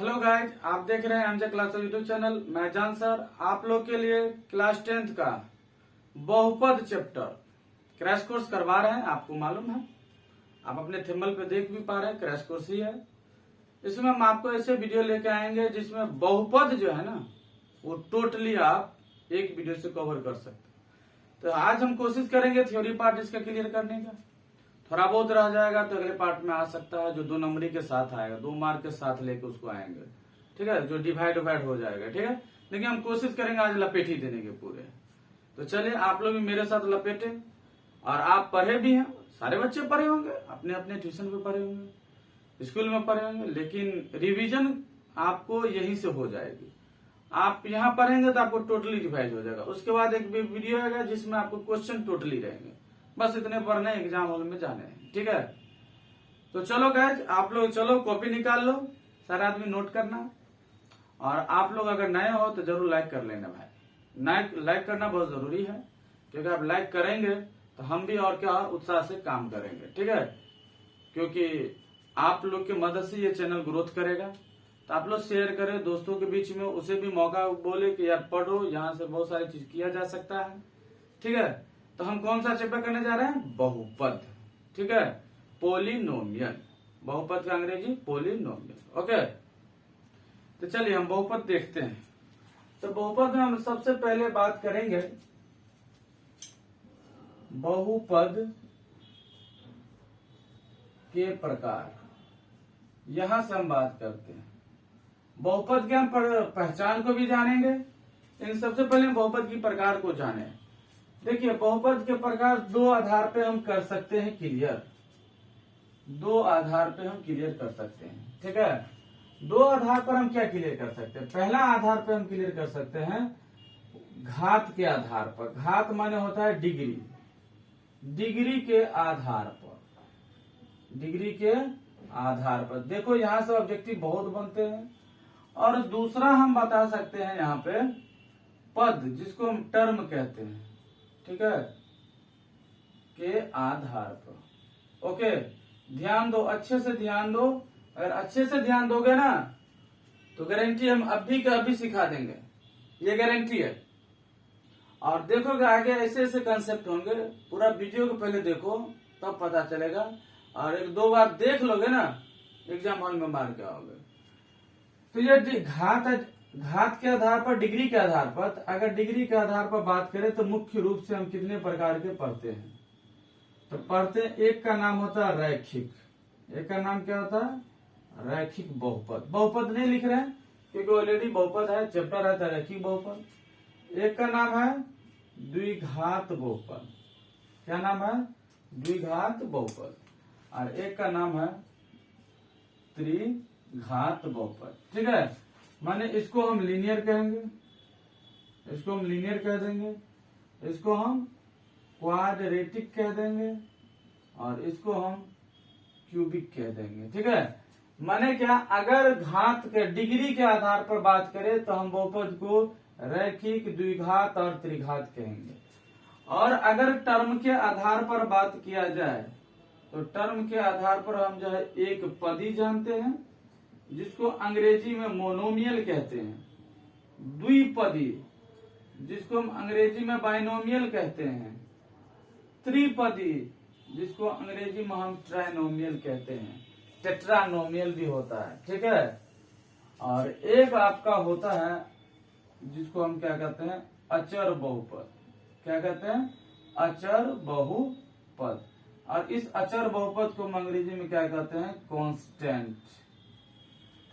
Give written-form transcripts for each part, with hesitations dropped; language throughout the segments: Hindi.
हेलो गाइज, आप देख रहे हैं एमजे क्लास यूट्यूब चैनल। मैं जान सर आप लोग के लिए क्लास 10th का बहुपद चैप्टर क्रैश कोर्स करवा रहे हैं। आपको मालूम है, आप अपने थंबनेल पे देख भी पा रहे हैं, क्रैश कोर्स ही है। इसमें हम आपको ऐसे वीडियो लेके आएंगे जिसमें बहुपद जो है ना वो टोटली आप एक वीडियो से कवर कर सकते हैं। तो आज हम कोशिश करेंगे थ्योरी पार्ट इसका क्लियर करने का। थोड़ा बहुत रह जाएगा तो अगले पार्ट में आ सकता है, जो 2 नंबरी के साथ आएगा, 2 मार्क के साथ लेके उसको आएंगे, ठीक है, जो डिवाइड हो जाएगा, ठीक है। लेकिन हम कोशिश करेंगे आज लपेट ही देने के पूरे। तो चलिए आप लोग भी मेरे साथ लपेटे, और आप पढ़े भी हैं, सारे बच्चे पढ़े होंगे, अपने अपने ट्यूशन पे पढ़े होंगे, स्कूल में पढ़े होंगे, लेकिन रिविजन आपको यहीं से हो जाएगी। आप यहाँ पढ़ेंगे तो आपको टोटली रिवाइज हो जाएगा। उसके बाद एक वीडियो आएगा जिसमें आपको क्वेश्चन टोटली रहेंगे। बस इतने पढ़ने एग्जाम हॉल में जाने हैं, ठीक है। तो चलो गाइज, आप लोग चलो कॉपी निकाल लो, सारे आदमी नोट करना। और आप लोग अगर नए हो तो जरूर लाइक कर लेना भाई। लाइक करना बहुत जरूरी है, क्योंकि आप लाइक करेंगे तो हम भी और क्या उत्साह से काम करेंगे, ठीक है। क्योंकि आप लोग की मदद से ये चैनल ग्रोथ करेगा। तो आप लोग शेयर करें दोस्तों के बीच में, उसे भी मौका बोले कि यार पढ़ो, यहाँ से बहुत सारी चीज किया जा सकता है, ठीक है। तो हम कौन सा चैप्टर करने जा रहे हैं? बहुपद, ठीक है, पोलिनोमियल। बहुपद का अंग्रेजी पोलिनोमियल, ओके। तो चलिए हम बहुपद देखते हैं। तो बहुपद में हम सबसे पहले बात करेंगे बहुपद के प्रकार। यहां से हम बात करते हैं बहुपद के, हम पहचान को भी जानेंगे। इन सबसे पहले बहुपद की प्रकार को जाने। देखिए, बहुपद के प्रकार 2 आधार पे हम कर सकते हैं क्लियर। 2 आधार पे हम क्लियर कर सकते हैं, ठीक है। 2 आधार पर हम क्या क्लियर कर सकते हैं? पहला आधार पे हम क्लियर कर सकते हैं घात के आधार पर। घात माने होता है डिग्री। डिग्री के आधार पर, डिग्री के आधार पर देखो, यहां से ऑब्जेक्टिव बहुत बनते हैं। और दूसरा हम बता सकते हैं यहाँ पे पद, जिसको हम टर्म कहते हैं, ठीक है, के आधार पर। ओके, ध्यान दो, अच्छे से ध्यान दो। अगर अच्छे से ध्यान दोगे ना तो गारंटी हम अभी का अभी सिखा देंगे, ये गारंटी है। और देखोगे आगे ऐसे ऐसे कंसेप्ट होंगे। पूरा वीडियो को पहले देखो, तब पता चलेगा। और 1-2 बार देख लोगे ना, एग्जाम हॉल में मार के आओगे। तो ये घात के आधार पर, डिग्री के आधार पर। अगर डिग्री के आधार पर बात करें तो मुख्य रूप से हम कितने प्रकार के पढ़ते हैं? तो पढ़ते हैं, एक का नाम होता है रैखिक। एक का नाम क्या होता है? रैखिक बहुपद। बहुपद नहीं लिख रहे हैं क्योंकि ऑलरेडी बहुपद है, चैप्टर रहता है रैखिक बहुपद। एक का नाम है द्विघात बहुपद। क्या नाम है? द्विघात बहुपद। और एक का नाम है त्रिघात बहुपद, ठीक है। माने इसको हम लीनियर कहेंगे, इसको हम लीनियर कह देंगे, इसको हम क्वाड्रेटिक कह देंगे, और इसको हम क्यूबिक कह देंगे, ठीक है। माने क्या, अगर घात के डिग्री के आधार पर बात करें तो हम बहुपद को रैखिक, द्विघात और त्रिघात कहेंगे। और अगर टर्म के आधार पर बात किया जाए तो टर्म के आधार पर हम जो है एक पदी जानते हैं, जिसको अंग्रेजी में मोनोमियल कहते हैं। द्विपदी, जिसको हम अंग्रेजी में बाइनोमियल कहते हैं। त्रिपदी, जिसको अंग्रेजी में हम ट्राइनोमियल कहते हैं। टेट्रानोमियल भी होता है, ठीक है। और एक आपका होता है जिसको हम क्या कहते हैं? अचर बहुपद। क्या कहते हैं? अचर बहुपद। और इस अचर बहुपद को हम अंग्रेजी में क्या कहते हैं? कांस्टेंट।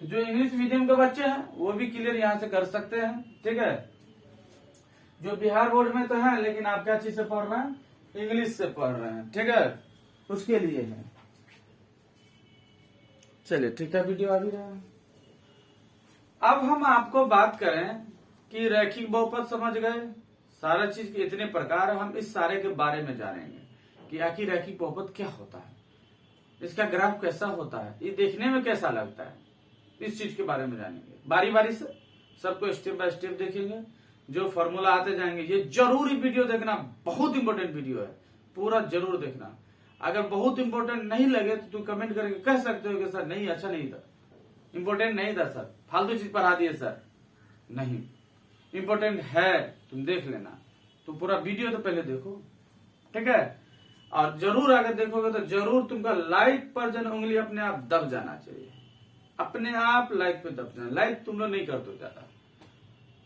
तो जो इंग्लिश मीडियम के बच्चे हैं वो भी क्लियर यहाँ से कर सकते हैं, ठीक है। जो बिहार बोर्ड में तो है, लेकिन आप क्या चीज से पढ़ रहे हैं? इंग्लिश से पढ़ रहे हैं, ठीक है, उसके लिए है। चलिए ठीक है, वीडियो आ भी रहा है। अब हम आपको बात करें कि रैखिक बहुपद समझ गए, सारा चीज के इतने प्रकार, हम इस सारे के बारे में जानेंगे कि आखिर रैखिक बहुपद क्या होता है, इसका ग्राफ कैसा होता है, ये देखने में कैसा लगता है, इस चीज के बारे में जानेंगे। बारी बारी से सबको स्टेप बाय स्टेप देखेंगे, जो फॉर्मूला आते जाएंगे। ये जरूरी वीडियो देखना, बहुत इंपॉर्टेंट वीडियो है, पूरा जरूर देखना। अगर बहुत इंपॉर्टेंट नहीं लगे तो तुम कमेंट करके कह सकते हो कि सर नहीं अच्छा नहीं था, इम्पोर्टेंट नहीं था सर, फालतू चीज पढ़ा दिए सर, नहीं, इम्पोर्टेंट है, तुम देख लेना, तुम पूरा वीडियो तो पहले देखो, ठीक है। और जरूर अगर देखोगे तो जरूर तुमका लाइक पर जो उंगली अपने आप दब जाना चाहिए, अपने आप लाइक पे दब जाना। लाइक तुम लोग नहीं कर दो ज्यादा,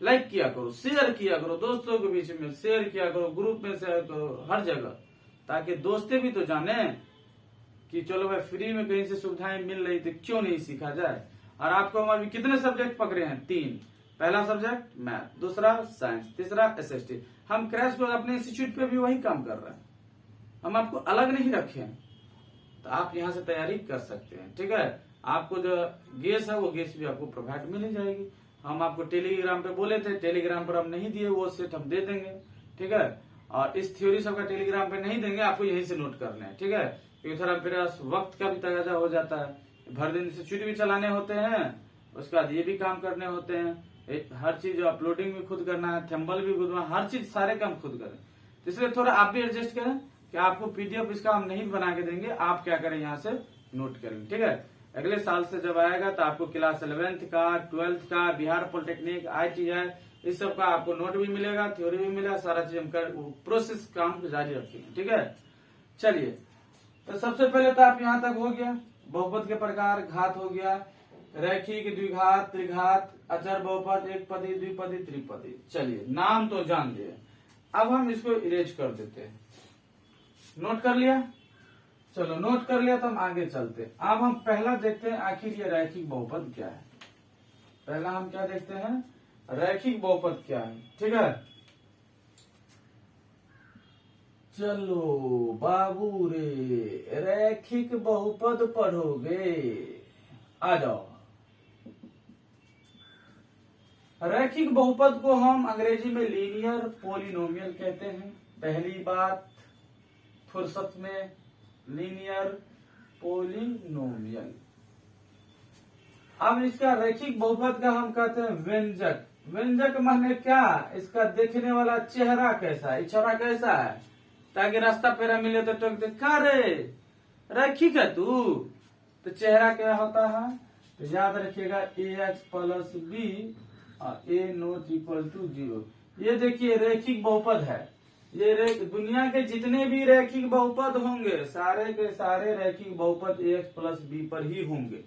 लाइक किया करो, शेयर किया करो, दोस्तों के बीच में शेयर किया करो, ग्रुप में शेयर करो, हर जगह, ताकि दोस्तें भी तो जाने कि चलो भाई फ्री में कहीं से सुविधाएं मिल रही थी, क्यों नहीं सीखा जाए। और आपको हम अभी कितने सब्जेक्ट पकड़े हैं? 3। पहला सब्जेक्ट मैथ, दूसरा साइंस, तीसरा एसएसटी। हम क्रैश कोर्स अपने इंस्टीट्यूट पे भी वही काम कर रहे हैं, हम आपको अलग नहीं रखे हैं, तो आप यहाँ से तैयारी कर सकते हैं, ठीक है। आपको जो गेस है वो गेस भी आपको प्रोवाइड मिल ही जाएगी। हम आपको टेलीग्राम पे बोले थे, टेलीग्राम पर हम नहीं दिए, वो सेट हम दे देंगे, ठीक है। और इस थ्योरी सबका टेलीग्राम पे नहीं देंगे, आपको यहीं से नोट करना है, ठीक है, क्योंकि थोड़ा मेरा वक्त का भी तगाजा हो जाता है, भर दिन इंस्टीट्यूट भी चलाने होते हैं, उसके बाद ये भी काम करने होते हैं, हर चीज अपलोडिंग भी खुद करना है, थंबनेल भी खुद, हर चीज सारे काम खुद करें, तो इसलिए थोड़ा आप भी एडजस्ट करें कि आपको पीडीएफ इसका हम नहीं बना के देंगे, आप क्या करें यहाँ से नोट करें, ठीक है। अगले साल से जब आएगा तो आपको क्लास 11th का, 12th का, बिहार पॉलिटेक्निक, ITI, इस सब का आपको नोट भी मिलेगा, थ्योरी भी मिलेगा, सारा चीज हम कर प्रोसेस काम जारी रखेंगे, ठीक है। चलिए, तो सबसे पहले तो आप यहाँ तक हो गया, बहुपद के प्रकार, घात हो गया, रैखिक, द्विघात, त्रिघात, अचर बहुपद, एक पदी, द्विपदी, त्रिपदी। चलिए, नाम तो जान लिए, अब हम इसको इरेज कर देते हैं। नोट कर लिया? चलो नोट कर लिया तो हम आगे चलते। अब हम पहला देखते हैं आखिर ये रैखिक बहुपद क्या है। पहला हम क्या देखते हैं? रैखिक बहुपद क्या है, ठीक है। चलो बाबू रे, रैखिक बहुपद पढ़ोगे, आ जाओ। रैखिक बहुपद को हम अंग्रेजी में लीनियर पोलिनोमियल कहते हैं। पहली बात, फुर्सत में, लीनियर पोलिनोमियल। अब इसका रैखिक बहुपद का हम कहते हैं व्यंजक। व्यंजक माने क्या? इसका देखने वाला चेहरा कैसा है, इशारा कैसा है, ताकि रास्ता पेरा मिले तो टोक दे, का रे रैखिक है तू, तो चेहरा क्या होता है? तो याद रखिएगा ax + b और a नॉट इक्वल टू 0। ये देखिए रैखिक बहुपद है, ये दुनिया के जितने भी रैखिक बहुपद होंगे सारे के सारे रैखिक बहुपद ax + b पर ही होंगे।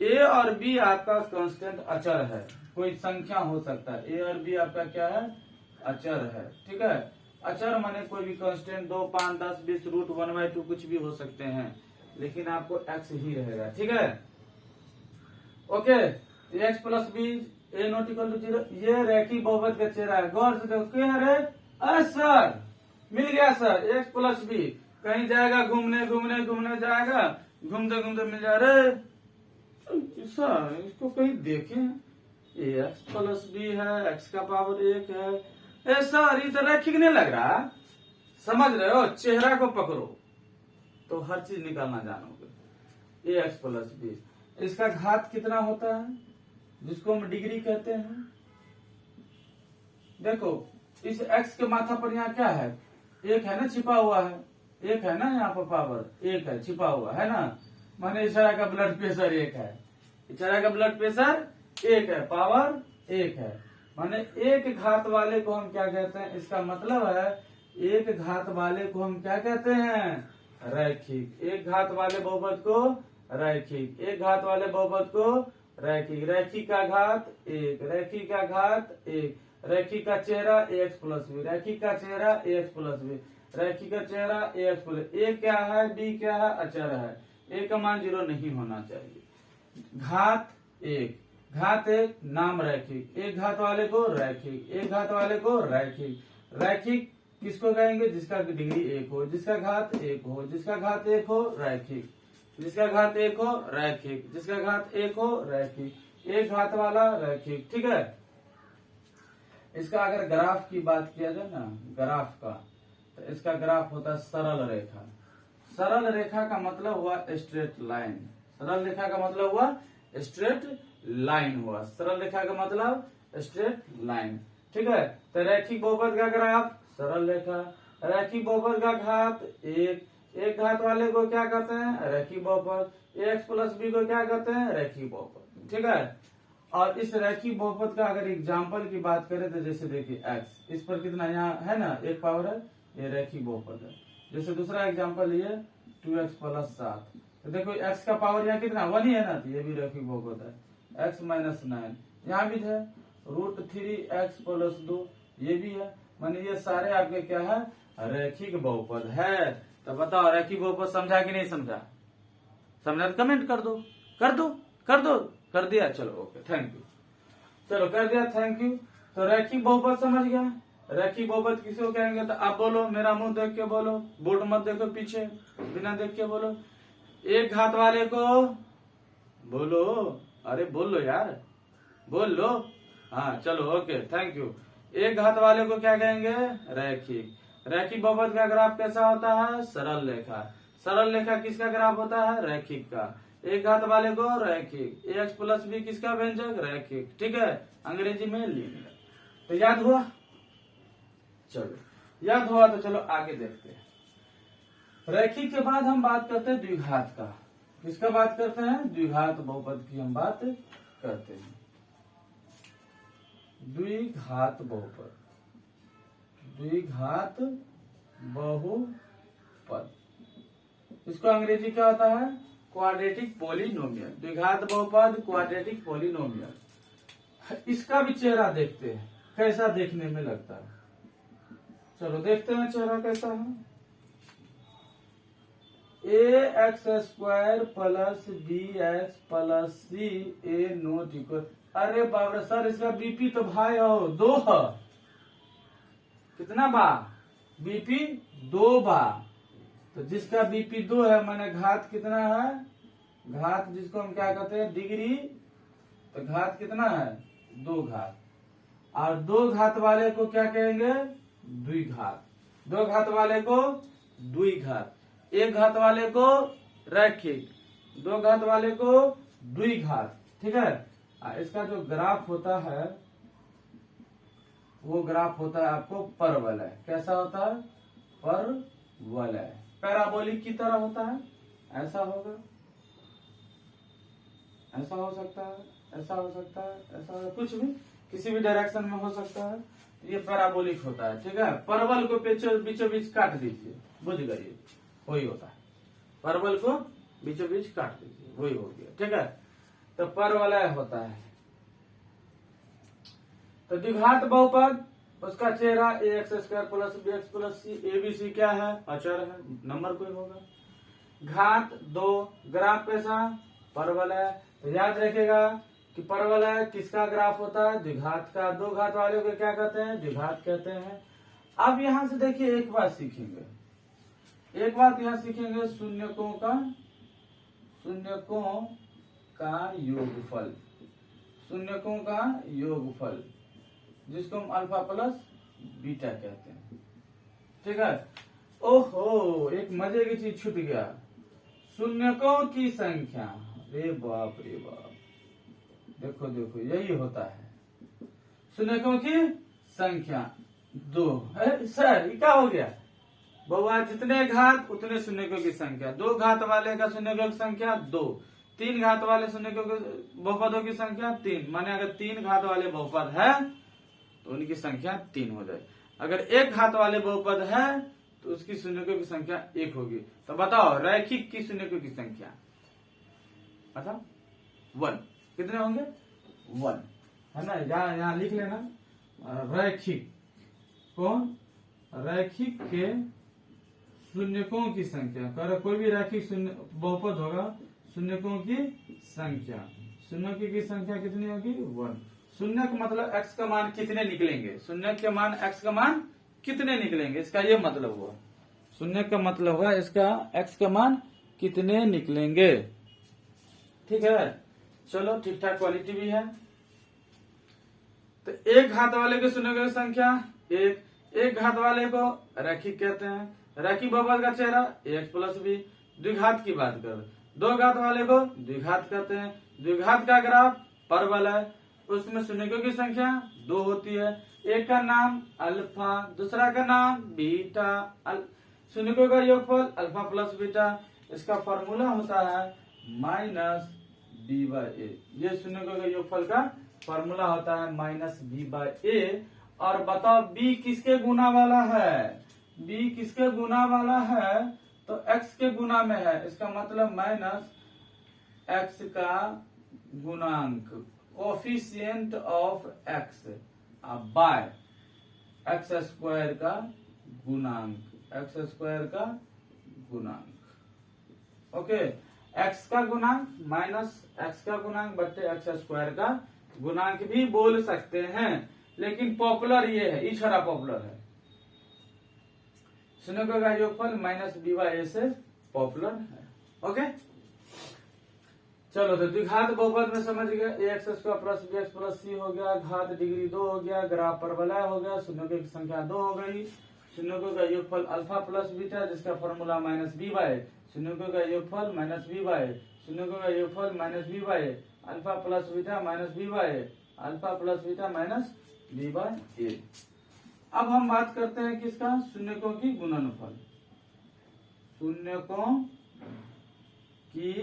a और b आपका कांस्टेंट अचर है, कोई संख्या हो सकता है, a और b आपका क्या है? अचर है, ठीक है। अचर माने कोई भी कांस्टेंट 2, 5, 10, 20, √1/2 कुछ भी हो सकते हैं, लेकिन आपको x ही रहेगा, ठीक है। Okay, ax + b a not equal to 0, ये रैखिक बहुपद का चेहरा है। गौर से देखो, क्या है? अरे सर मिल गया सर, ax + b। कहीं जाएगा घूमने घूमने घूमने जाएगा, घूमते घूमते मिल जाए, अरे सर इसको कहीं देखें, ax + b है, x का पावर 1 है, ए सर ये तो रैखिक नहीं लग रहा, समझ रहे हो? चेहरा को पकड़ो तो हर चीज निकालना जानोगे। ax + b, इसका घात कितना होता है, जिसको हम डिग्री कहते हैं। देखो इस x के माथा पर यहाँ क्या है? 1 है ना, छिपा हुआ है, 1 है ना, यहाँ पर पावर 1 है, छिपा हुआ है ना, माने इशारा का ब्लड प्रेशर 1 है, इशारा का ब्लड प्रेशर 1 है, पावर 1 है, माने एक घात वाले को हम क्या कहते हैं? इसका मतलब है एक घात वाले को हम क्या कहते हैं? रैखिक। एक घात वाले बहुपद को रैखिक, एक घात वाले बहुपद को रैखिक। रैखिक का घात 1, रैखिक का घात 1, रैखिक का चेहरा ax + b, रैखिक का चेहरा ax + b, रैखिक का चेहरा ax + a क्या है, b क्या है? अचर है, a का मान 0 नहीं होना चाहिए। घात 1, घात 1 नाम रैखिक, एक घात वाले को रैखिक, एक घात वाले को रैखिक। रैखिक किसको कहेंगे? जिसका डिग्री 1 हो, जिसका घात 1 हो, जिसका घात 1 हो रैखिक, जिसका घात 1 हो रैखिक, जिसका घात 1 हो रैखिक, एक घात वाला रैखिक, ठीक है। इसका अगर ग्राफ की बात किया जाए ना, ग्राफ का, तो इसका ग्राफ होता है सरल रेखा। सरल रेखा का मतलब हुआ स्ट्रेट लाइन, सरल रेखा का मतलब हुआ स्ट्रेट लाइन हुआ, सरल रेखा का मतलब स्ट्रेट लाइन, ठीक है। तो रैखिक बहुपद का ग्राफ सरल रेखा, रैखिक बहुपद का घात 1, एक घात वाले को क्या कहते हैं? रैखिक बहुपद। ax + b को क्या कहते हैं? रैखिक बहुपद। ठीक है। और इस रैखिक बहुपद का अगर एग्जाम्पल की बात करें तो जैसे देखिए x, इस पर कितना यहाँ है ना, एक पावर है, ये रैखिक बहुपद है। जैसे दूसरा एग्जाम्पल ये 2x + 7, तो देखो x का पावर यहाँ कितना 1 ही है ना, तो ये भी रैखिक बहुपद है। x - 9 यहाँ भी है, √3x + 2 ये भी है, माने ये सारे आपके क्या है, रैखिक बहुपद है। तो बताओ रैखिक बहुपद समझा कि नहीं समझा? समझा तो कमेंट कर दो, कर दो, कर दो, कर दिया, चलो ओके, थैंक यू। चलो कर दिया, थैंक यू। तो रैखिक बहुपद समझ गया। रैखिक बहुपद किसको कहेंगे? तो आप बोलो, मेरा मुंह देख के बोलो, बोर्ड मत देखो पीछे, बिना देख के बोलो। एक घात वाले को बोलो, अरे बोल लो यार, बोल लो। हाँ चलो ओके, थैंक यू। एक घात वाले को क्या कहेंगे? रैखिक। रैखिक बहुपद का ग्राफ कैसा होता है? सरल रेखा। सरल रेखा किसका ग्राफ होता है? रैखिक का। एक घात वाले को रैखिक। ax + b किसका व्यंजक? रैखिक। ठीक है, अंग्रेजी में लीनियर। तो याद हुआ? चलो याद हुआ तो चलो आगे देखते हैं। रैखिक के बाद हम बात करते हैं द्विघात का। किसका बात करते हैं? द्विघात बहुपद की हम बात करते हैं। द्विघात बहुपद, द्विघात बहुपद, इसको अंग्रेजी क्या होता है? Quadratic polynomial. द्विघात बहुपद क्वाड्रेटिक पॉलिनोमियल। इसका भी चेहरा देखते हैं कैसा देखने में लगता है। चलो देखते हैं चेहरा कैसा है। ax² + bx + c a not equal, अरे बाप रे सर, इसका बीपी तो भाई हो 2 है। कितना बा? बीपी 2 बा। तो जिसका बीपी 2 है माने घात कितना है? घात जिसको हम क्या कहते हैं? डिग्री। तो घात कितना है? 2 घात। और 2 घात वाले को क्या कहेंगे? द्विघात। 2 घात वाले को द्विघात। 1 घात वाले को रैखिक, 2 घात वाले को द्विघात। ठीक है। इसका जो ग्राफ होता है वो ग्राफ होता है आपको परवलय। कैसा होता है? परवलय। पैराबोलिक की तरह होता है। ऐसा होगा, ऐसा हो सकता है, ऐसा हो सकता है, ऐसा हो, कुछ भी किसी भी डायरेक्शन में हो सकता है। ये पैराबोलिक होता है। ठीक है। परवल को बीचों बीच काट दीजिए, बुझ गई, वही होता है। परवल को बीचों बीच काट दीजिए, वही हो गया। ठीक है। तो परवलय होता है। तो द्विघात बहुपद, उसका चेहरा ax² + bx + c, abc क्या है? अचर है, नंबर कोई होगा। घात 2, ग्राफ कैसा? परवलय। तो याद रखेगा कि परवलय किसका ग्राफ होता है? द्विघात का। 2 घात वाले को क्या कहते हैं? द्विघात कहते हैं। अब यहां से देखिए एक बात सीखेंगे, एक बात यहाँ सीखेंगे, शून्यकों का योगफल। शून्यकों का योगफल जिसको हम अल्फा + बीटा कहते हैं। ठीक है। ओहो, एक मजे की चीज छूट गया। शून्यकों की संख्या, रे बाप रे बाप, देखो देखो यही होता है। शून्यकों की संख्या 2। सर ये क्या हो गया? बउआ जितने घात उतने शून्यकों की संख्या। 2 घात वाले का शून्यकों की संख्या 2। 3 घात वाले शून्यकों के बहुपदों की संख्या 3। माने अगर 3 घात वाले बहुपद है तो उनकी संख्या 3 हो जाए। अगर 1 घात वाले बहुपद है तो उसकी शून्यकों की संख्या 1 होगी। तो बताओ रैखिक की शून्यकों की संख्या मतलब 1 कितने होंगे? 1 है ना। यहाँ लिख लेना। रैखिक कौन? रैखिक के शून्यकों की संख्या। कर कोई भी रैखिक शून्य बहुपद होगा, शून्यकों की संख्या, शून्यकों की संख्या कितनी होगी? 1। शून्य का मतलब x का मान कितने निकलेंगे? शून्य के मान x का मान कितने निकलेंगे, इसका ये मतलब हुआ। शून्य का मतलब हुआ इसका x का मान कितने निकलेंगे। ठीक है। चलो ठीक ठाक क्वालिटी भी है। तो 1 घात वाले के शून्यकों की संख्या 1। 1 घात वाले को रैखिक कहते हैं। रैखिक बहुपद का चेहरा ax + b। द्विघात की बात कर, 2 घात वाले को द्विघात कहते हैं। द्विघात का ग्राफ परवलय, उसमें शून्यकों की संख्या 2 होती है। एक का नाम अल्फा, दूसरा का नाम बीटा। शून्यकों का योगफल अल्फा + बीटा। इसका फॉर्मूला होता है बी बाय ए। ये शून्यकों के योगफल का फॉर्मूला होता है माइनस बी बाय ए। और बताओ बी किसके गुना वाला है? बी किसके गुना वाला है? तो एक्स के गुना में है, इसका मतलब माइनस एक्स का गुणांक, coefficient of X by X square का गुणांक, एक्स स्क्वायर का गुणांक। ओके, एक्स का गुणांक माइनस एक्स का गुणांक बट्टे एक्स स्क्वायर का गुणांक भी बोल सकते हैं, लेकिन पॉपुलर ये है, ई छड़ा पॉपुलर है। शून्यकों का योगफल माइनस बी बाय ए से पॉपुलर है। ओके, चलो तो द्विघात बहुपद में समझ गए। A X square plus B X plus C हो गया, घात डिग्री 2 हो गया, ग्राफ परवलय हो गया, शून्यकों की संख्या 2 हो गई। शून्यकों का योगफल अल्फा प्लस बीटा जिसका फॉर्मूला माइनस बी बाय, शून्यकों का योगफल माइनस बी बाय, शून्यकों का योगफल minus B by, alpha plus beta minus B by, alpha plus beta minus B by A. अब हम बात करते हैं किसका? शून्यकों की गुणनफल। शून्यकों की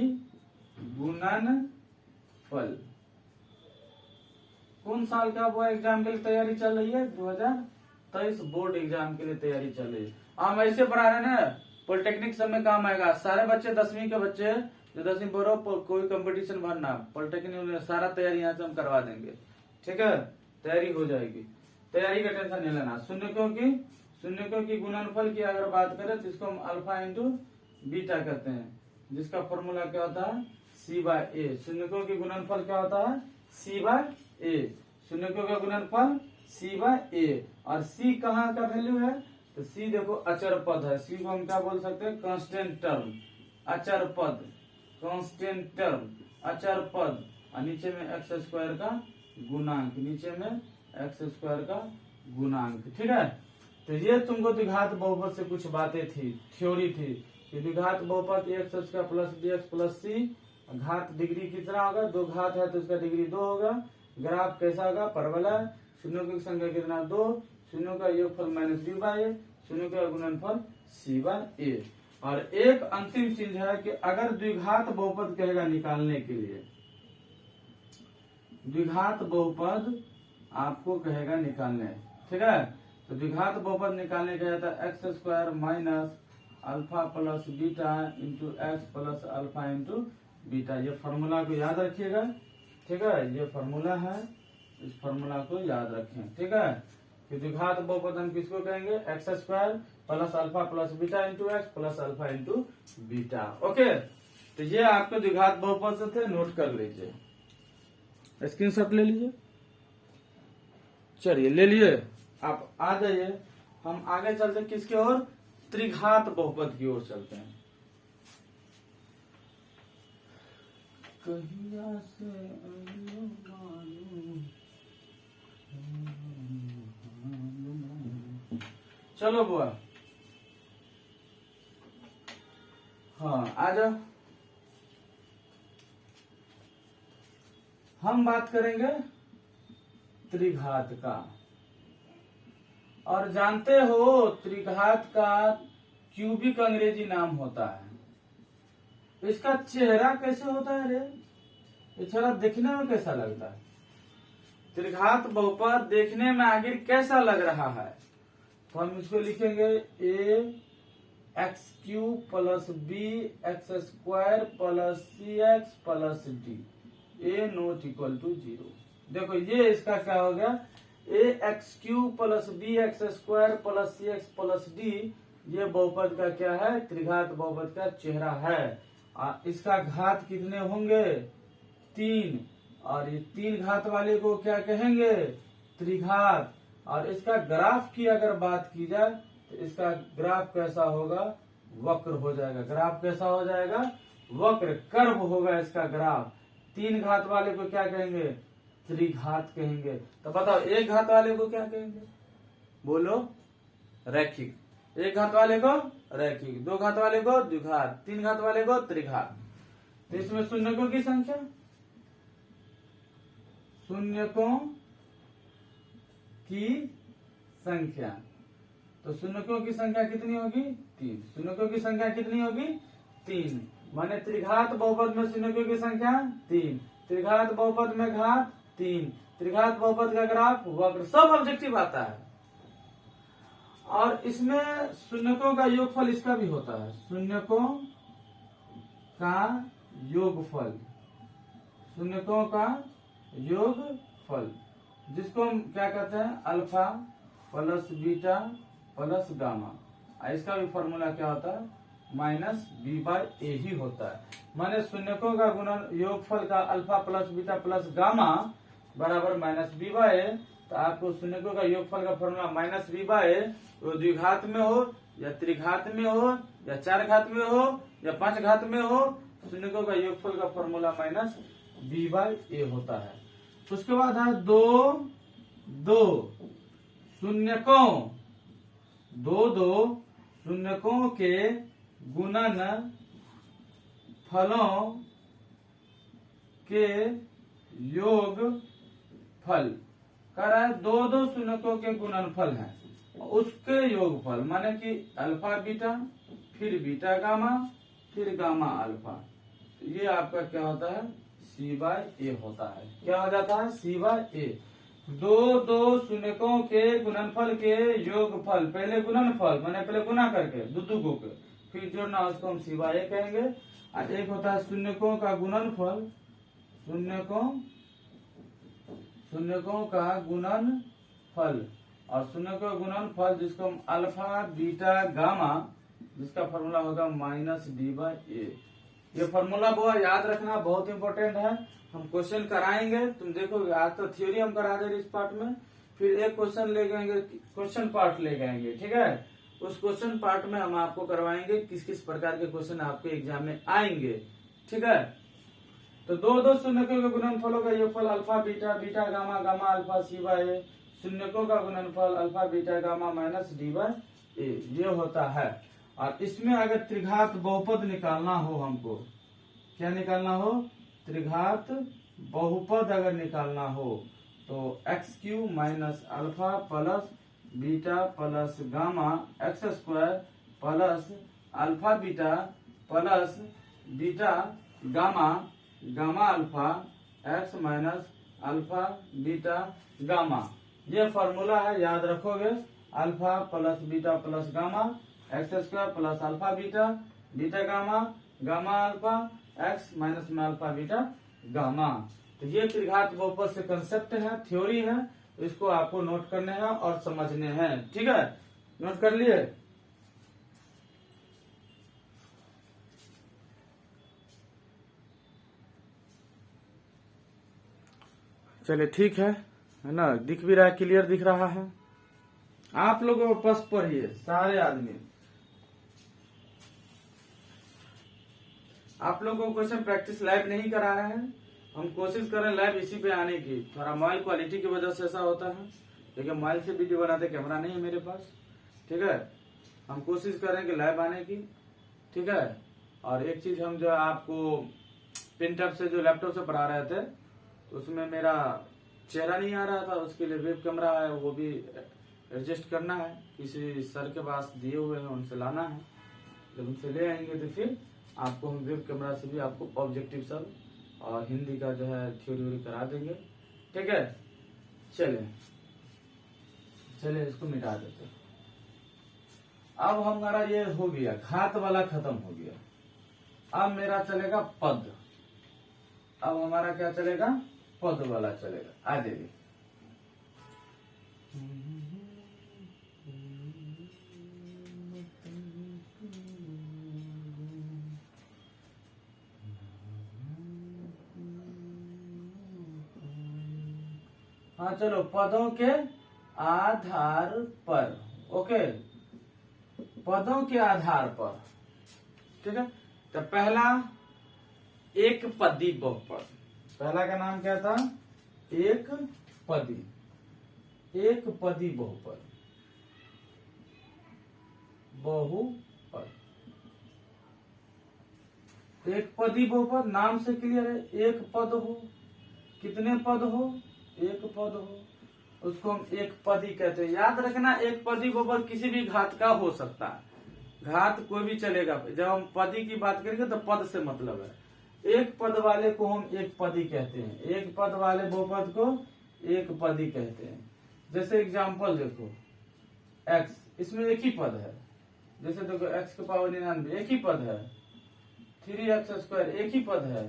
गुणनफल कौन साल का वो एग्जाम के लिए तैयारी चल रही है? 2023 बोर्ड एग्जाम के लिए तैयारी चल रही है। हम ऐसे पढ़ा रहे ना, पॉलिटेक्निक सब में काम आएगा। सारे बच्चे 10वीं के बच्चे जो 10वीं पढ़ो, कोई कंपटीशन भरना पॉलिटेक्निक में, सारा तैयारी यहाँ से हम करवा देंगे। ठीक है, तैयारी हो जाएगी, तैयारी का टेंशन नहीं लेना। शून्यकों की गुणनफल की अगर बात करें तो इसको हम अल्फा इंटू बीटा कहते हैं, जिसका फॉर्मूला क्या होता है? सी बाय ए। शून्यकों की गुणनफल क्या होता है? सी बाय ए। शून्यकों का गुणनफल सी बाय ए। और सी कहाँ का वैल्यू है? तो सी देखो अचर पद है, सी को हम क्या बोल सकते हैं? कांस्टेंट टर्म, अचर पद, कांस्टेंट टर्म, अचर पद। और नीचे में एक्स स्क्वायर का गुणांक, नीचे में एक्स स्क्वायर का गुणांक। ठीक है, तो ये तुमको द्विघात बहुपद से कुछ बातें थी, थ्योरी थी कि द्विघात बहुपद X square plus B X plus C, घात डिग्री कितना होगा? 2 घात है तो उसका डिग्री 2 होगा। ग्राफ कैसा होगा? परवलय। शून्यों की संख्या कितना? 2। शून्यों का योगफल माइनस बी बाय ए, शून्यों का गुणनफल सी बाय ए। और एक अंतिम चीज है कि अगर द्विघात बहुपद कहेगा निकालने के लिए, द्विघात बहुपद आपको कहेगा निकालने, ठीक है, तो द्विघात बहुपद निकालने का जाता है x square minus alpha plus beta into x plus alpha into beta. ये फॉर्मूला को याद रखिएगा। ठीक है, ये फॉर्मूला है, इस फॉर्मूला को याद रखें। ठीक है, कि द्विघात बहुपद हम किसको कहेंगे? X square plus alpha plus beta into x plus alpha into beta. Okay, तो ये आपके द्विघात बहुपद से थे, नोट कर लीजिए, स्क्रीनशॉट ले लीजिए। चलिए ले लिए, आप आ जाइए, हम आगे चलते किसके ओर? त्रिघात बहुपद की ओर चलते हैं। कहिया से चलो बुआ, हाँ आ जाओ। हम बात करेंगे त्रिघात का। और जानते हो त्रिघात का क्यूबिक अंग्रेजी नाम होता है। इसका चेहरा कैसे होता है रे? ये चेहरा देखने में कैसा लगता है? त्रिघात बहुपद देखने में आखिर कैसा लग रहा है? तो हम इसको लिखेंगे A X cube plus B X square plus C X plus D, A not equal to 0। देखो ये इसका क्या हो गया? A X cube plus B X square plus C X plus D, ये बहुपद का क्या है? त्रिघात बहुपद का चेहरा है। इसका घात कितने होंगे? 3। और ये 3 घात वाले को क्या कहेंगे? त्रिघात। और इसका ग्राफ की अगर बात की जाए तो इसका ग्राफ कैसा होगा? वक्र हो जाएगा। ग्राफ कैसा हो जाएगा? वक्र, कर्व होगा इसका ग्राफ। 3 घात वाले को क्या कहेंगे? त्रिघात कहेंगे। तो बताओ 1 घात वाले को क्या कहेंगे? बोलो, रैखिक। 1 घात वाले को रैखिक, 2 घात वाले को द्विघात, 3 घात वाले को त्रिघात। तो इसमें शून्यकों की संख्या, शून्यकों की संख्या, तो शून्यकों की संख्या कितनी होगी? 3। शून्यकों की संख्या कितनी होगी? 3। माने त्रिघात बहुपद में शून्यकों की संख्या 3, त्रिघात बहुपद में घात 3, त्रिघात बहुपद का ग्राफ वक्र, सब ऑब्जेक्टिव आता है। और इसमें शून्यकों का योगफल इसका भी होता है, शून्यकों का योगफल, शून्यकों का योगफल, जिसको हम क्या कहते हैं, alpha plus beta plus gamma. इसका भी फॉर्मूला क्या होता है, -b/a ही होता है। माने शून्यकों का गुणन योगफल का alpha plus beta plus gamma बराबर -b/a। तो आपको शून्यकों का योगफल का फॉर्मूला -b/a, वो द्विघात में हो या त्रिघात में हो या चार घात में हो या पांच घात में हो, शून्यकों का योगफल का फॉर्मूला -b/a होता है। उसके बाद है दो शून्यकों, दो शून्यकों के गुणन फलों के योग फल कह रहा है। दो शून्यकों के गुणनफल हैं, उसके योगफल माने कि अल्फा बीटा फिर बीटा गामा फिर गामा अल्फा, ये आपका क्या होता है, c/a होता है। क्या हो जाता है, c/a। दो शून्यकों के गुणनफल के योगफल, पहले गुणनफल माने पहले गुना करके दो के फिर जोड़ना, उसको हम c/a कहेंगे। और एक होता है शून्यकों का गुणनफल, शून्यकों का गुणनफल, और शून्यकों का गुणनफल जिसको हम अल्फा बीटा गामा, जिसका फॉर्मूला होगा -d/a। ये फॉर्मूला वो याद रखना बहुत इंपॉर्टेंट है। हम क्वेश्चन कराएंगे, तुम देखोगे। आज तो थ्योरी हम करा दे रहे इस पार्ट में, फिर एक क्वेश्चन ले जाएंगे, क्वेश्चन पार्ट ले जाएंगे, ठीक है। उस क्वेश्चन पार्ट में हम आपको करवाएंगे किस किस प्रकार के क्वेश्चन आपके एग्जाम में आएंगे, ठीक है। तो दो शून्यकों के गुणनफलों का योगफल alpha beta beta gamma gamma alpha c/a, शून्यकों का गुणनफल अल्फा बीटा गामा -d/a, ये होता है। और इसमें अगर त्रिघात बहुपद निकालना हो, हमको क्या निकालना हो, त्रिघात बहुपद अगर निकालना हो तो x³ minus alpha plus beta plus gamma x² plus alpha beta plus beta gamma gamma alpha x minus alpha beta gamma, ये फॉर्मूला है, याद रखोगे। Alpha plus beta plus gamma x² plus alpha beta beta gamma gamma alpha x minus में अल्फा बीटा गामा। तो ये त्रिघात बहुपद से कंसेप्ट है, थ्योरी है, तो इसको आपको नोट करने हैं और समझने हैं, ठीक है। नोट कर लिए। चलिए ठीक है ना, दिख भी रहा है, क्लियर दिख रहा है। आप लोगों को बस पढ़िए सारे आदमी, आप लोगों को क्वेश्चन प्रैक्टिस लाइव नहीं करा रहे हैं। हम कोशिश कर रहे हैं लाइव इसी पे आने की, थोड़ा मोबाइल क्वालिटी की वजह से ऐसा होता है, लेकिन मोबाइल से वीडियो बनाते, कैमरा नहीं है मेरे पास, ठीक है। हम कोशिश कर रहे हैं कि लाइव आने की, ठीक है। और एक चीज, हम जो आपको पिन टैब से जो लैपटॉप से पढ़ा रहे थे, उसमें मेरा चेहरा नहीं आ रहा था, उसके लिए वेब कैमरा है, वो भी एडजस्ट करना है। किसी सर के पास दिए हुए हैं, उनसे लाना है। जब उनसे ले आएंगे तो फिर आपको हम वेब कैमरा से भी आपको ऑब्जेक्टिव सब और हिंदी का जो है थ्योरी करा देंगे, ठीक है। चलिए इसको मिटा देते हैं। अब हमारा ये हो गया, घात वाला खत्म हो गया। अब मेरा चलेगा पद। अब हमारा क्या चलेगा, पद वाला चलेगा। आ जाइए। हाँ चलो, पदों के आधार पर, ओके, पदों के आधार पर, ठीक है। तो पहला एक पदी बहुपद, पहला का नाम क्या था, एक पदी, एक पदी बहुपद, बहुपद, एक पदी बहुपद, नाम से क्लियर है। एक पद हो, कितने पद हो, एक पद हो, उसको हम एक पदी कहते हैं। याद रखना, एक पदी बहुपद किसी भी घात का हो सकता है, घात कोई भी चलेगा। जब हम पदी की बात करेंगे तो पद से मतलब है। एक पद वाले को हम एक पदी कहते हैं, एक पद वाले बहुपद को एक पदी कहते हैं। जैसे एग्जाम्पल देखो, x, इसमें एक ही पद है। जैसे देखो x के पावर 99 एक ही पद है, 3x² एक ही पद है,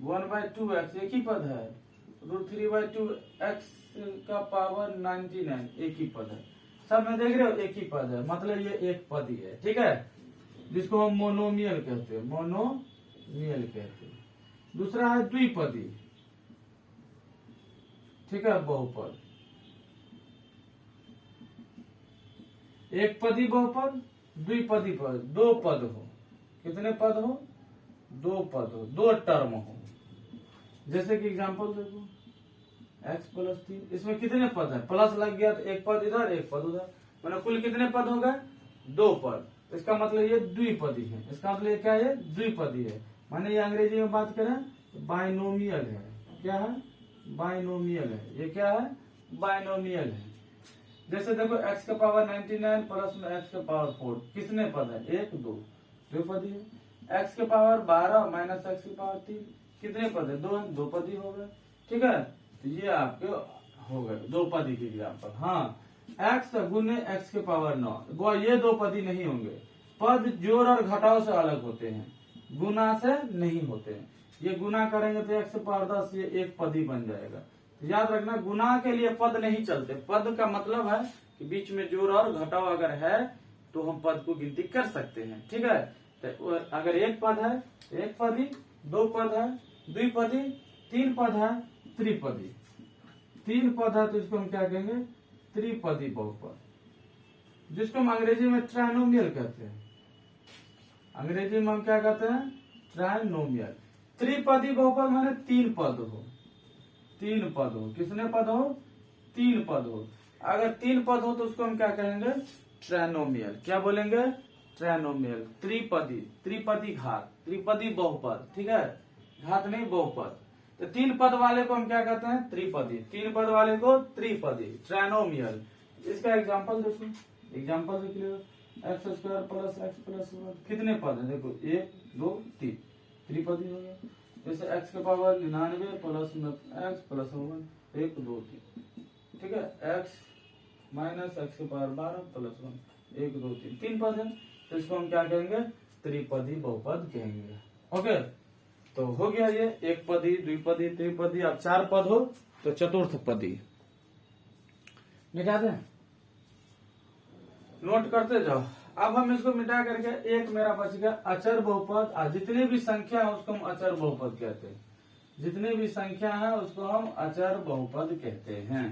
1/2x एक ही पद है, √3/2x का पावर 99 एक ही पद है। सब में देख रहे हो एक ही पद है, मतलब ये एक पद ही है। ठीक है, जिसको हम मोनोमियल कहते हैं, मोनोमियल कहते हैं। दूसरा है द्विपदी। ठीक है, बहुपद, एक पदी बहुपद, द्विपदी पद, दो पद हो। कितने पद हो? दो पद हो, दो टर्म हो। जैसे कि एग्जांपल देखो, x+3, इसमें कितने पद है? प्लस लग गया तो एक पद इधर एक पद उधर, मतलब कुल कितने पद हो गए? दो पद। इसका मतलब ये द्विपदी है। इसका मतलब ये क्या है? द्विपदी है। माने ये अंग्रेजी में बात करें तो बाइनोमियल है। क्या है? बाइनोमियल है। ये क्या है? बाइनोमियल है। जैसे देखो x का पावर 99 प्लस में x का पावर 4 कितने पद है? एक दो, द्विपदी है। x के पावर 12 माइनस x की पावर 3 कितने पद है? दो है, दो पदी हो गए। ठीक है, तो ये आपके हो गए दो पदी के एग्जाम्पल। हाँ, x गुने x के पावर 9, वो ये दो पदी नहीं होंगे। पद जोड़ और घटाव से अलग होते हैं, गुना से नहीं होते हैं। ये गुना करेंगे तो x के पावर 10 ये एक पदी बन जाएगा। तो याद रखना, गुना के लिए पद नहीं चलते। पद का मतलब है कि बीच में जोड़ और घटाव अगर है तो हम पद को गिनती कर सकते हैं। ठीक है, तो अगर एक पद है तो एक पदी, दो पद है द्विपदी, तीन पद है त्रिपदी। तीन पद है तो इसको हम क्या कहेंगे? त्रिपदी बहुपद, जिसको हम अंग्रेजी में ट्राइनोमियल कहते हैं। अंग्रेजी में हम क्या कहते हैं? ट्राइनोमियल। त्रिपदी बहुपद माने तीन पद हो, तीन पद हो। कितने पद हो? तीन पद हो। अगर तीन पद हो तो उसको हम क्या कहेंगे? ट्राइनोमियल। क्या बोलेंगे? ट्राइनोमियल। त्रिपदी, त्रिपदी घात, त्रिपदी बहुपद। ठीक है, घात नहीं बहुपद। तो तीन पद वाले को हम क्या कहते हैं? त्रिपदी। तीन पद वाले को त्रिपदी, ट्राइनोमियल। इसका एग्जांपल देखो, एग्जांपल देख लो, x² प्लस x+1 कितने पद है? देखो 1 2 3, त्रिपदी हो गया। जैसे x के पावर 99 प्लस x+1 1 2 3। ठीक है, x माइनस x के पावर 12 प्लस 1 1 2 3, तीन पद है तो इसको हम क्या कहेंगे? त्रिपदी बहुपद कहेंगे। ओके, तो हो गया ये एक पदी, द्विपदी, त्रिपदी। अब चार पद हो तो चतुर्थ पदी। मिटा दें, नोट करते जाओ। अब हम इसको मिटा करके एक मेरा बच गया अचर बहुपद। जितनी भी संख्या है उसको हम अचर बहुपद कहते हैं। जितनी भी संख्या है उसको हम अचर बहुपद कहते हैं।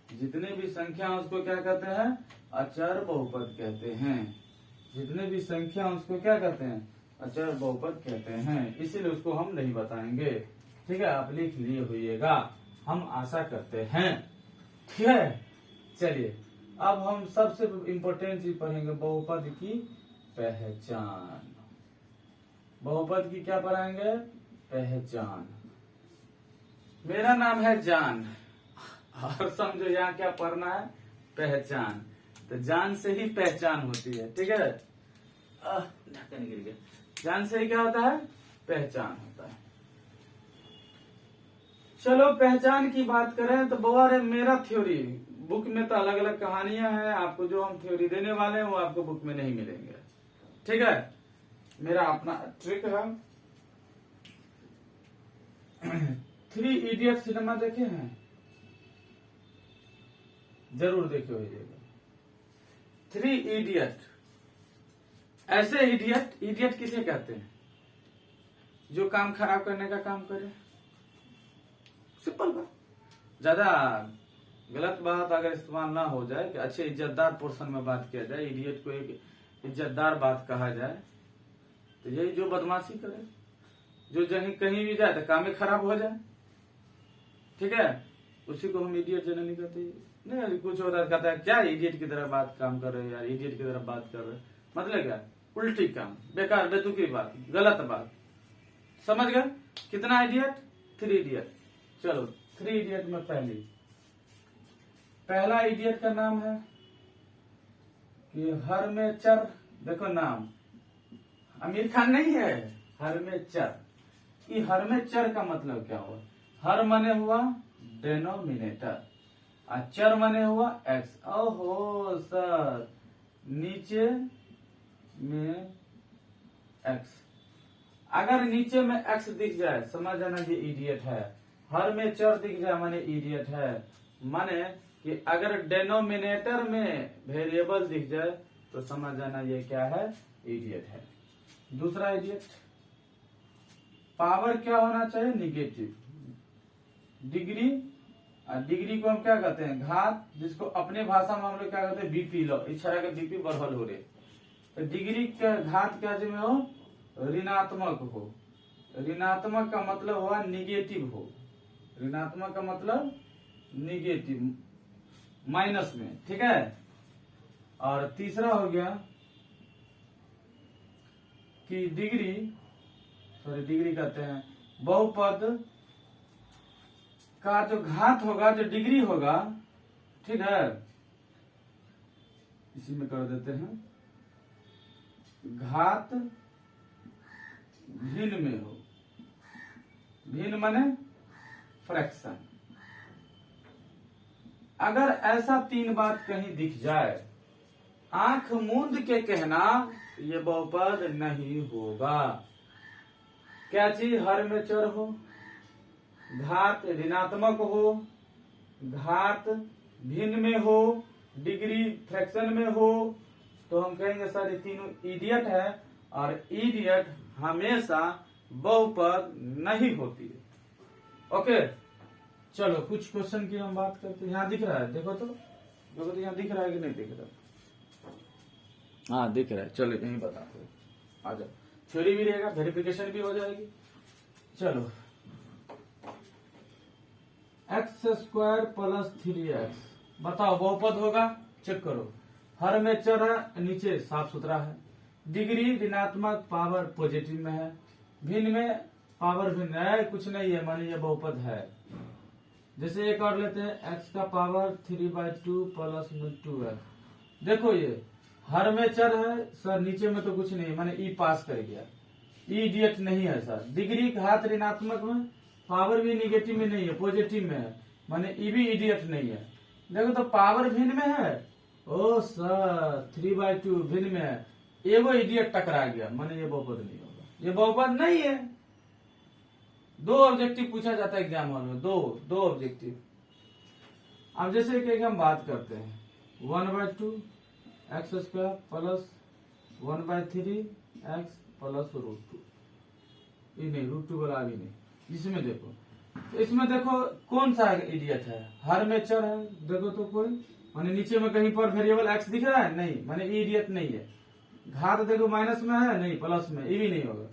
जितनी भी संख्या है उसको क्या कहते हैं? अचर बहुपद कहते हैं। जितने भी संख्या उसको क्या कहते हैं? अचर बहुपद कहते हैं। इसीलिए उसको हम नहीं बताएंगे। ठीक है, आप लिख लिए होइएगा, हम आशा करते हैं। ठीक है, चलिए अब हम सबसे इम्पोर्टेंट चीज पढ़ेंगे, बहुपद की पहचान। बहुपद की क्या पढ़ाएंगे? पहचान। मेरा नाम है जान, और समझो यहाँ क्या पढ़ना है? पहचान। तो जान से ही पहचान होती है। ठीक है, ढक्कन गिर गया। जान से ही क्या होता है? पहचान होता है। चलो पहचान की बात करें तो बहुत मेरा थ्योरी बुक में तो अलग अलग कहानियां हैं। आपको जो हम थ्योरी देने वाले हैं वो आपको बुक में नहीं मिलेंगे। ठीक है, मेरा अपना ट्रिक है। 3 इडियट सिनेमा देखे हैं? जरूर देखे होइएगा। 3 इडियट। ऐसे इडियट, इडियट किसे कहते हैं? जो काम खराब करने का काम करे। सिंपल बात, ज्यादा गलत बात अगर इस्तेमाल ना हो जाए, कि अच्छे इज्जतदार पोर्शन में बात किया जाए, इडियट को एक इज्जतदार बात कहा जाए, तो यही जो बदमाशी करे, जो कहीं भी जाए तो काम ही खराब हो जाए। ठीक है, उसी को हम इडियट जनरली कहते हैं। नहीं कुछ होता है, कहता है क्या इडियट की तरह बात काम कर रहे हो यार, इडियट की तरह बात कर रहे हो, मतलब क्या? उल्टी काम, बेकार बेतुकी बात, गलत बात। समझ गए? कितना इडियट? 3 इडियट। चलो 3 इडियट में पहला इडियट का नाम है कि हर में चर देखो नाम आमिर खान नहीं है, हर में चर। ये हर में चर का मतलब क्या हुआ? हर मने हुआ डेनोमिनेटर और चर मने हुआ एक्स। ओहो सर, नीचे में एक्स, अगर नीचे में एक्स दिख जाए समझ जाना ये इडियट है। हर में चर दिख जाए माने इडियट है। माने कि अगर डेनोमिनेटर में वेरिएबल दिख जाए तो समझ जाना ये क्या है? इडियट है। दूसरा इडियट, पावर क्या होना चाहिए? निगेटिव। डिग्री, डिग्री को हम क्या कहते हैं? घात, जिसको अपने भाषा में हम लोग क्या कहते हैं? बीपी लो, इस तरह के बीपी बढ़ल हो रहे। तो डिग्री का घात क्या में हो? ऋणात्मक हो। ऋणात्मक का मतलब हुआ निगेटिव हो। ऋणात्मक का मतलब निगेटिव, माइनस में, ठीक है। और तीसरा हो गया कि डिग्री, सॉरी डिग्री कहते हैं, बहुपद का जो घात होगा, जो डिग्री होगा, ठीक है, इसी में कर देते हैं, घात भिन्न में हो। भिन्न माने फ्रैक्शन। अगर ऐसा 3 बात कहीं दिख जाए, आंख मूंद के कहना ये बहुपद नहीं होगा। क्या चीज? हर में चर हो, घात ऋणात्मक हो, घात भिन्न में हो, डिग्री फ्रैक्शन में हो, तो हम कहेंगे सर ये तीनों इडियट है। और इडियट हमेशा बहुपद नहीं होती है। ओके, चलो कुछ क्वेश्चन की हम बात करते हैं। यहाँ दिख रहा है, देखो तो यहाँ दिख रहा है कि नहीं दिख रहा? हाँ दिख रहा है, चलो यही बताते हैं। आ जाओ, थ्योरी भी रहेगा, वेरिफिकेशन भी हो जाएगी। चलो, x² + 3x बताओ बहुपद होगा? चेक करो। हर में चर है, नीचे साफ सुथरा है। डिग्री ऋणात्मक, पावर पॉजिटिव में है। भिन्न में पावर भिन्न है, कुछ नहीं है, मानिए ये बहुपद है। जैसे एक और लेते हैं, x का पावर 3/2 + 2x। देखो ये हर में चर है सर, नीचे में तो कुछ नहीं, माने ई पास कर गया, ई इडियट नहीं है सर। डिग्री घात ऋणात्मक में, पावर भी निगेटिव में नहीं है, पॉजिटिव में है, माने ई भी इडियट नहीं है। देखो तो पावर भिन्न में है, ओ सर 3/2 भिन्न में है, ये वो इडियट टकरा गया, माने ये बहुपद नहीं होगा, ये बहुपद नहीं है। 2 ऑब्जेक्टिव पूछा जाता है एग्जाम हॉल में, दो ऑब्जेक्टिव। अब जैसे कि हम बात करते हैं 1/2 x² + 1/3 x + √2। ये नहीं, √2 वाला भी नहीं। इसमें देखो, तो इसमें देखो कौन सा इडियट है? हर में चर है, देखो तो कोई, माने नीचे में कहीं पर वेरिएबल x दिख रहा है? नहीं, माने इडियट नहीं है। घात देखो माइनस में है, नहीं प्लस में, ये भी नहीं होगा।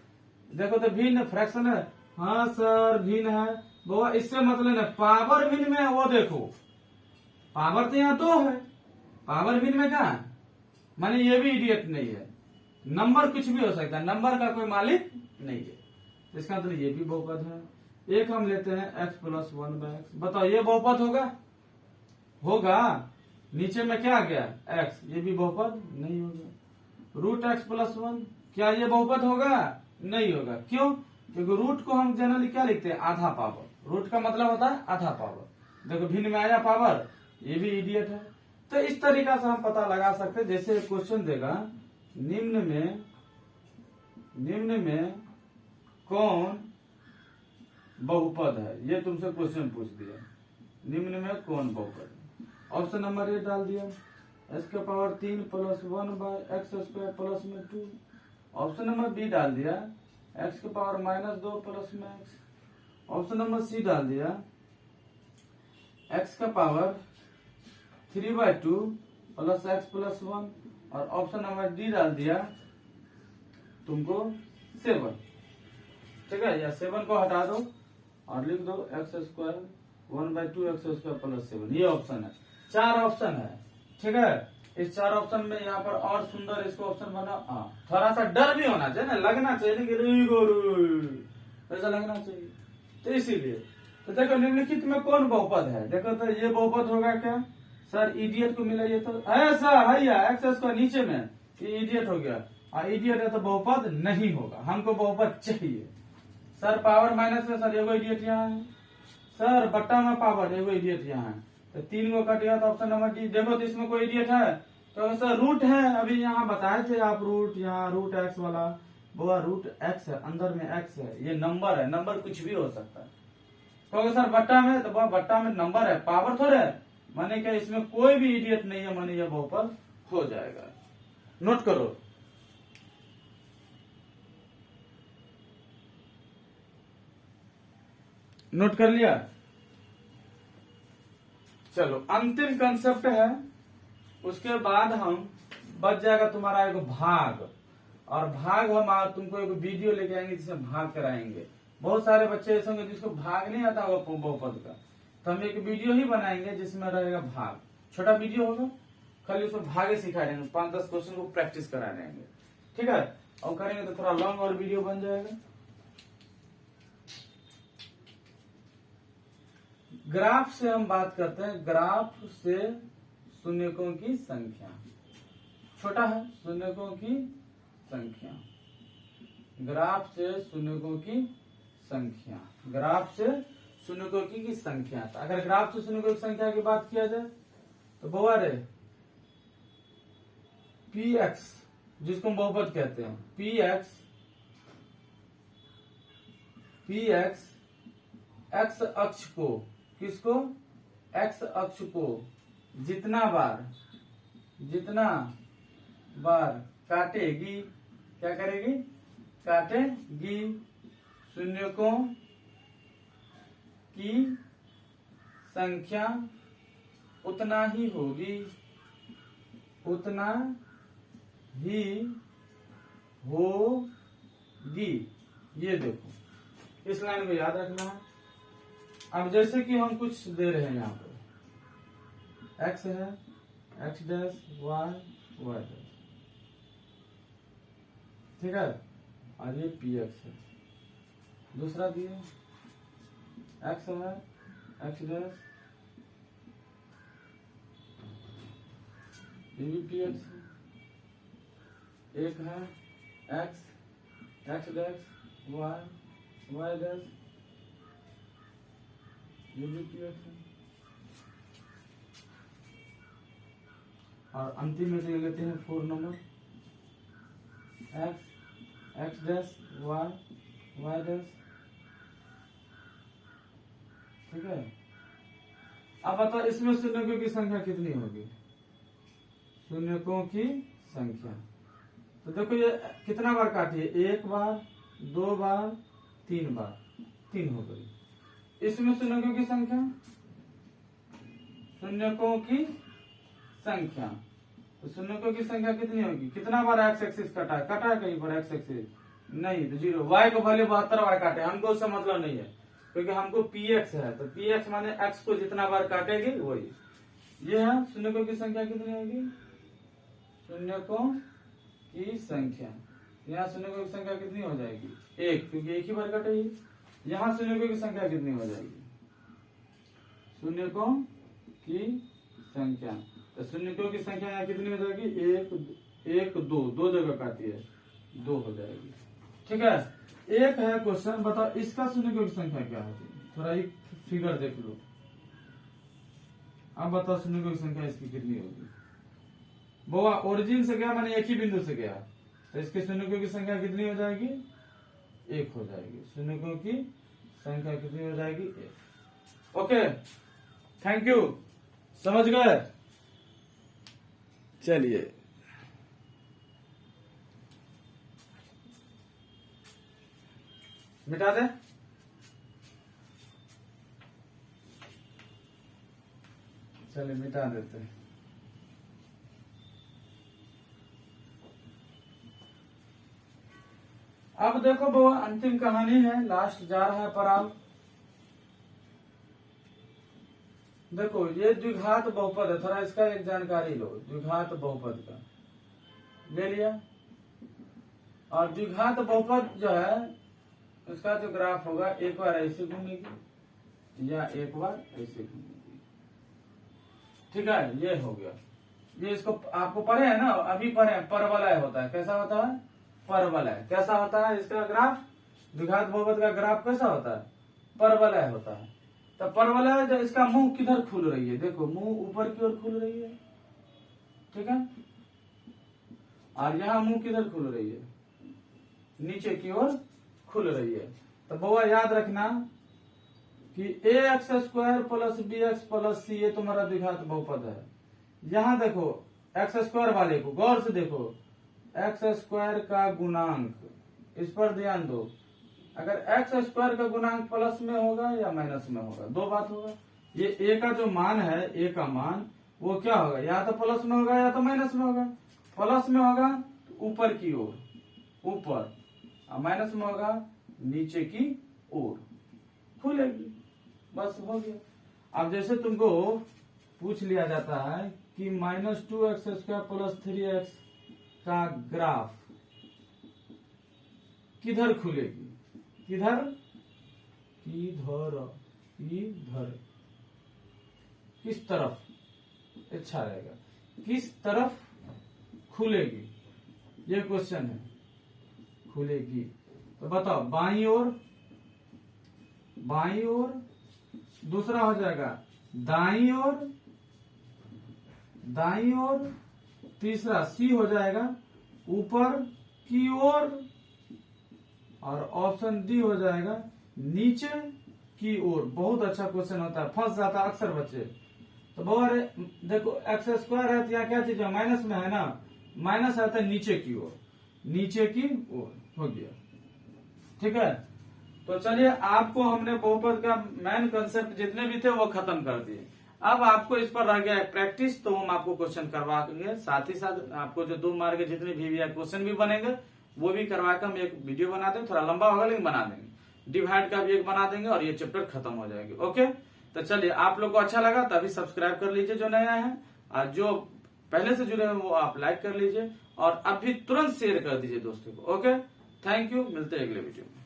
देखो तो भिन्न फ्रैक्शन है, हाँ सर भिन्न है, वो इससे मतलब है पावर भिन्न में है। वो देखो पावर तो यहाँ 2 है, पावर भिन्न में कहा है? माने ये भी इडियट नहीं है। नंबर कुछ भी हो सकता है, नंबर का कोई मालिक नहीं है, इसका मतलब ये भी बहुपद है। एक हम लेते हैं x + 1/x, बताओ ये बहुपद होगा? होगा। नीचे में क्या आ गया? x, ये भी बहुपद नहीं होगा। √x + 1, क्या ये बहुपद होगा? नहीं होगा। क्यों? क्योंकि रूट को हम जनरली क्या लिखते हैं? आधा पावर। रूट का मतलब होता है आधा पावर। देखो भिन्न में आया पावर, ये भी इडियट है। तो इस तरीका से हम पता लगा सकते हैं। जैसे क्वेश्चन देगा, निम्न में कौन बहुपद है, ये तुमसे क्वेश्चन पूछ दिया, निम्न में कौन बहुपद है। ऑप्शन नंबर ए डाल दिया, x³ + 1/x² + 2। Option number B डाल दिया, x² -2 + x। Option number C डाल दिया, x³ 3/2 + x + 1। और ऑप्शन नंबर डी डाल दिया तुमको 7। ठीक है, या 7 को हटा दो और लिख दो x² 1/2 x² + 7। ये ऑप्शन है, 4 ऑप्शन है। ठीक है, इस 4 ऑप्शन में यहाँ पर और सुंदर इसको ऑप्शन बना। हाँ, थोड़ा सा डर भी होना चाहिए ना, लगना चाहिए कि ऐसा लगना चाहिए। तो इसीलिए तो देखो निम्नलिखित में कौन बहुपद है। देखो तो ये बहुपद होगा क्या? सर इडियट को मिला ये तो ऐसा भैया x² नीचे में ये इडियट हो गया, और इडियट है तो बहुपद नहीं होगा, हमको बहुपद चाहिए। सर पावर माइनस में सर एगो इडियट यहाँ है, सर बट्टा में पावर एगो इडियट यहाँ है, तो 3 गो कट गया, तो ऑप्शन नंबर डी। देखो तो इसमें कोई इडियट है, तो सर रूट है, अभी यहाँ बताए थे आप रूट, यहाँ रूट एक्स वाला, वो रूट एक्स है, अंदर में एक्स है, ये नंबर है, नंबर कुछ भी हो सकता है। तो सर बट्टा में, तो बट्टा में नंबर है, पावर थोड़े है, माने क्या इसमें कोई भी इडियट नहीं है, माने यह बहुपद हो जाएगा। नोट करो। नोट कर लिया। चलो अंतिम कंसेप्ट है, उसके बाद हम बच जाएगा तुम्हारा एक भाग, और भाग हम तुमको एक वीडियो लेके आएंगे जिसमें भाग कराएंगे। बहुत सारे बच्चे ऐसे होंगे जिसको भाग नहीं आता होगा बहुपद का, तो हम एक वीडियो ही बनाएंगे जिसमें रहेगा भाग, छोटा वीडियो होगा, खाली उसमें भागे सिखा देंगे, 5-10 क्वेश्चन को प्रैक्टिस करा देंगे, ठीक है। और करेंगे तो थोड़ा लॉन्ग और वीडियो बन जाएगा। ग्राफ से हम बात करते हैं, ग्राफ से शून्यकों की संख्या, छोटा है शून्यकों की संख्या, ग्राफ से शून्यकों की संख्या, ग्राफ से शून्यकों की संख्या। तो अगर ग्राफ से शून्यकों की संख्या की बात किया जाए तो बहुआ रे पी एक्स, जिसको हम बहुपद कहते हैं, पी एक्स एक्स अक्ष को, किसको, एक्स अक्ष को जितना बार काटेगी, क्या करेगी, काटेगी, शून्यकों की संख्या उतना ही होगी, उतना ही होगी। ये देखो, इस लाइन को याद रखना है। अब जैसे कि हम कुछ दे रहे हैं, यहाँ पर x है, x डैश, y डैश, ठीक है, और ये पी एक्स है, दूसरा दिए x है, x डैश, ये भी पी एक्स है, एक है x डैश, y डैश, ये भी पी एक्स है, और अंतिम में ले लेते हैं 4 number, x dash, y dash, ठीक है। अब बताओ इसमें शून्यकों की संख्या कितनी होगी, शून्यकों की संख्या। तो देखो ये कितना बार काटी है, 1 बार, 2 बार, 3 बार, 3 हो गई। इसमें शून्यकों की संख्या, शून्यकों की संख्या, तो शून्यकों की संख्या कितनी होगी, कितना बार एक्स एक्सिस कटा है, कहीं पर एक्स एक्सिस नहीं, तो 0। वाई को भले 72 बार काटे, हमको उससे मतलब नहीं है, क्योंकि हमको पी एक्स है, तो पी एक्स माने एक्स को जितना बार काटेगी वही। ये है शून्यकों की संख्या कितनी होगी, शून्यकों की संख्या, यहाँ शून्यकों की संख्या कितनी हो जाएगी, 1, क्योंकि एक ही बार कटेगी। यहाँ शून्यकों की संख्या कितनी हो जाएगी, शून्यकों की संख्या, तो शून्यकों की संख्या यहाँ कितनी हो जाएगी, 1 2 जगह काटी है, 2 हो जाएगी, ठीक है। एक है क्वेश्चन, बताओ इसका शून्यकों की संख्या क्या होती है, थोड़ा एक फिगर देख लो। अब बताओ शून्यकों की संख्या इसकी कितनी होगी। बोआ ओरिजिन से गया, माने एक ही बिंदु से गया, तो इसके शून्यकों की संख्या कितनी हो जाएगी, 1 हो जाएगी। शून्यकों की संख्या कितनी हो जाएगी, 1। ओके, थैंक यू, समझ गए। चलिए मिटा दे, चलिए मिटा देते हैं। अब देखो वो अंतिम कहानी है, लास्ट जा रहा है पर आप देखो, ये द्विघात बहुपद है, थोड़ा इसका एक जानकारी लो। द्विघात बहुपद का ले लिया, और द्विघात बहुपद जो है उसका जो ग्राफ होगा, एक बार ऐसे घूमेगी या एक बार ऐसे घूमेगी, ठीक है, ये हो गया। ये इसको आपको पढ़े है ना, अभी पढ़े, परवलय होता है। कैसा होता है? परवलय। कैसा होता है इसका ग्राफ? द्विघात बहुपद का ग्राफ कैसा होता है? परवलय होता है। तो परवलय जब इसका मुंह किधर खुल रही है, देखो मुंह ऊपर की ओर खुल रही है, ठीक है, और यहाँ मुंह किधर खुल रही है? नीचे की ओर खुल रही है। तो बउआ याद रखना कि ax² plus bx plus c ये तुम्हारा द्विघात बहुपद है। यहाँ देखो x² वाले को गौर से देखो, x² का गुणांक, इस पर ध्यान दो। अगर x² का गुणांक प्लस में होगा या माइनस में होगा, दो बात होगा। ये a का जो मान है, a का मान वो क्या होगा? या तो प्लस में होगा या तो माइनस में होगा। प्लस में होगा तो ऊपर की ओर, ऊपर, और माइनस में होगा नीचे की ओर खुलेगी। बस हो गया। अब जैसे तुमको पूछ लिया जाता है कि -2x² प्लस 3x का ग्राफ किधर खुलेगी? किधर? किधर? किधर? किस तरफ? अच्छा रहेगा, किस तरफ खुलेगी, ये क्वेश्चन है। खुलेगी तो बताओ, बाईं ओर, बाईं ओर, दूसरा हो जाएगा दाईं ओर, दाईं ओर, तीसरा सी हो जाएगा ऊपर की ओर, और ऑप्शन डी हो जाएगा नीचे की ओर। बहुत अच्छा क्वेश्चन होता है, फंस जाता है अक्सर बच्चे। तो बहुत देखो x² है तो यहाँ क्या चीज है? माइनस में है ना, माइनस आता है नीचे की ओर, नीचे की ओर हो गया, ठीक है। तो चलिए, आपको हमने बहुपद का मेन कंसेप्ट जितने भी थे वो खत्म कर दिए। अब आपको इस पर रह गया है प्रैक्टिस, तो हम आपको क्वेश्चन करवाएंगे। साथ ही साथ आपको जो 2 मार्क के जितने भी क्वेश्चन भी बनेंगे वो भी करवा कर हम एक वीडियो बना देंगे। थोड़ा लंबा होगा लेकिन बना देंगे। डिवाइड का भी एक बना देंगे और ये चैप्टर खत्म हो जाएगी। ओके, तो चलिए, आप लोग को अच्छा लगा तभी सब्सक्राइब कर लीजिए जो नया है, और जो पहले से जुड़े हैं वो आप लाइक कर लीजिए, और अभी तुरंत शेयर कर दीजिए दोस्तों को। ओके, थैंक यू, मिलते हैं अगले वीडियो में।